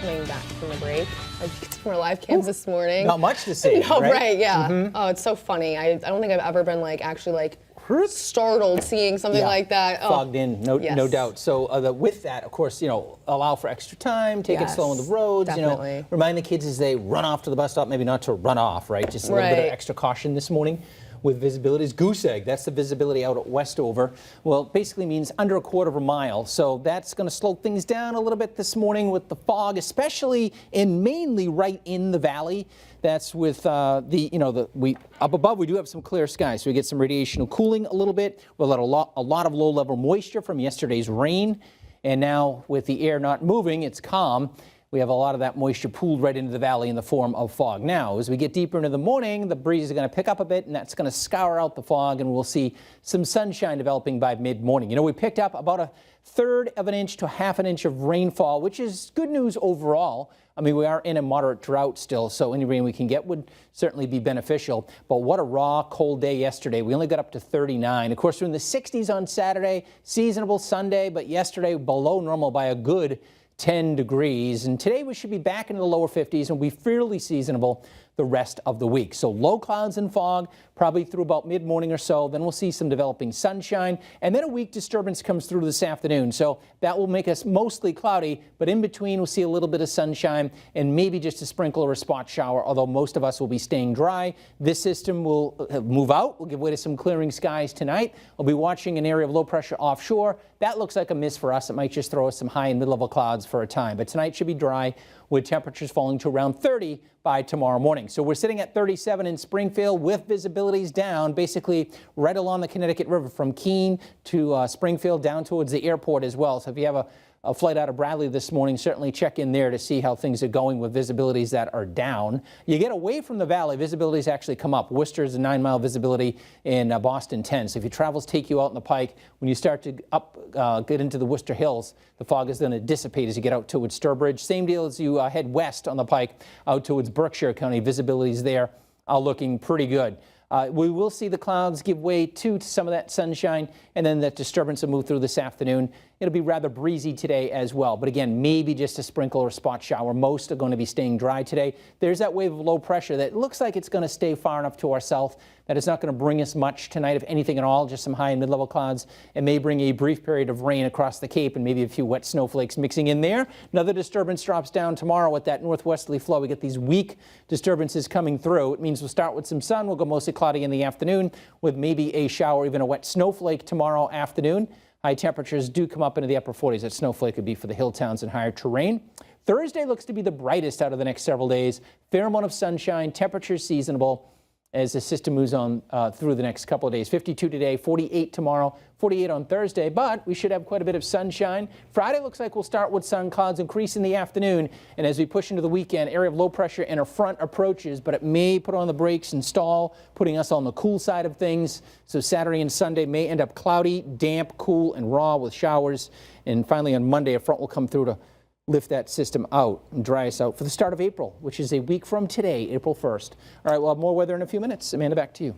coming back from the break. I did some more live cams this morning. Not much to see, No, right? Yeah. Oh, it's so funny. I don't think I've ever been actually startled seeing something like that. Oh. Fogged in, no doubt. So with that, of course, allow for extra time, take it slow on the roads. Definitely. Remind the kids as they run off to the bus stop, maybe not to run off, right? Just a little bit of extra caution this morning. With visibilities, goose egg, that's the visibility out at Westover. Well, it basically means under a quarter of a mile. So that's going to slow things down a little bit this morning with the fog, especially and mainly right in the valley. That's with up above we do have some clear skies, so we get some radiational cooling a little bit. We'll let a lot of low-level moisture from yesterday's rain, and now with the air not moving, it's calm. We have a lot of that moisture pooled right into the valley in the form of fog. Now, as we get deeper into the morning, the breeze is going to pick up a bit, and that's going to scour out the fog, and we'll see some sunshine developing by mid-morning. We picked up about 1/3 of an inch to 1/2 an inch of rainfall, which is good news overall. I mean, we are in a moderate drought still, so any rain we can get would certainly be beneficial. But what a raw, cold day yesterday. We only got up to 39. Of course, we're in the 60s on Saturday, seasonable Sunday, but yesterday below normal by a good 10 degrees, and today we should be back into the lower 50s and be fairly seasonable the rest of the week. So low clouds and fog probably through about mid-morning or so. Then we'll see some developing sunshine, and then a weak disturbance comes through this afternoon. So that will make us mostly cloudy, but in between we'll see a little bit of sunshine and maybe just a sprinkle or a spot shower, although most of us will be staying dry. This system will move out. We'll give way to some clearing skies tonight. We'll be watching an area of low pressure offshore. That looks like a miss for us. It might just throw us some high and mid-level clouds for a time, but tonight should be dry with temperatures falling to around 30 by tomorrow morning. So we're sitting at 37 in Springfield with visibilities down, basically right along the Connecticut River from Keene to Springfield down towards the airport as well. So if you have a flight out of Bradley this morning, certainly check in there to see how things are going with visibilities that are down. You get away from the valley, visibilities actually come up. Worcester is a 9-mile visibility in Boston 10. So if your travels take you out in the Pike, when you start to get into the Worcester Hills, the fog is going to dissipate as you get out towards Sturbridge. Same deal as you head west on the Pike out towards Berkshire County. Visibilities there are looking pretty good. We will see the clouds give way to some of that sunshine, and then that disturbance will move through this afternoon. It'll be rather breezy today as well. But again, maybe just a sprinkle or spot shower. Most are going to be staying dry today. There's that wave of low pressure that looks like it's going to stay far enough to our south that it's not going to bring us much tonight, if anything at all, just some high and mid-level clouds. It may bring a brief period of rain across the Cape and maybe a few wet snowflakes mixing in there. Another disturbance drops down tomorrow with that northwesterly flow. We get these weak disturbances coming through. It means we'll start with some sun. We'll go mostly cloudy in the afternoon with maybe a shower, even a wet snowflake tomorrow afternoon. High temperatures do come up into the upper 40s. That snowflake would be for the hill towns and higher terrain. Thursday looks to be the brightest out of the next several days. Fair amount of sunshine, temperatures seasonable as the system moves on through the next couple of days. 52 today, 48 tomorrow, 48 on Thursday, but we should have quite a bit of sunshine. Friday looks like we'll start with sun, clouds increase in the afternoon, and as we push into the weekend, area of low pressure and a front approaches, but it may put on the brakes and stall, putting us on the cool side of things. So Saturday and Sunday may end up cloudy, damp, cool, and raw with showers. And finally on Monday, a front will come through to lift that system out and dry us out for the start of April, which is a week from today, April 1st. All right, we'll have more weather in a few minutes. Amanda, back to you.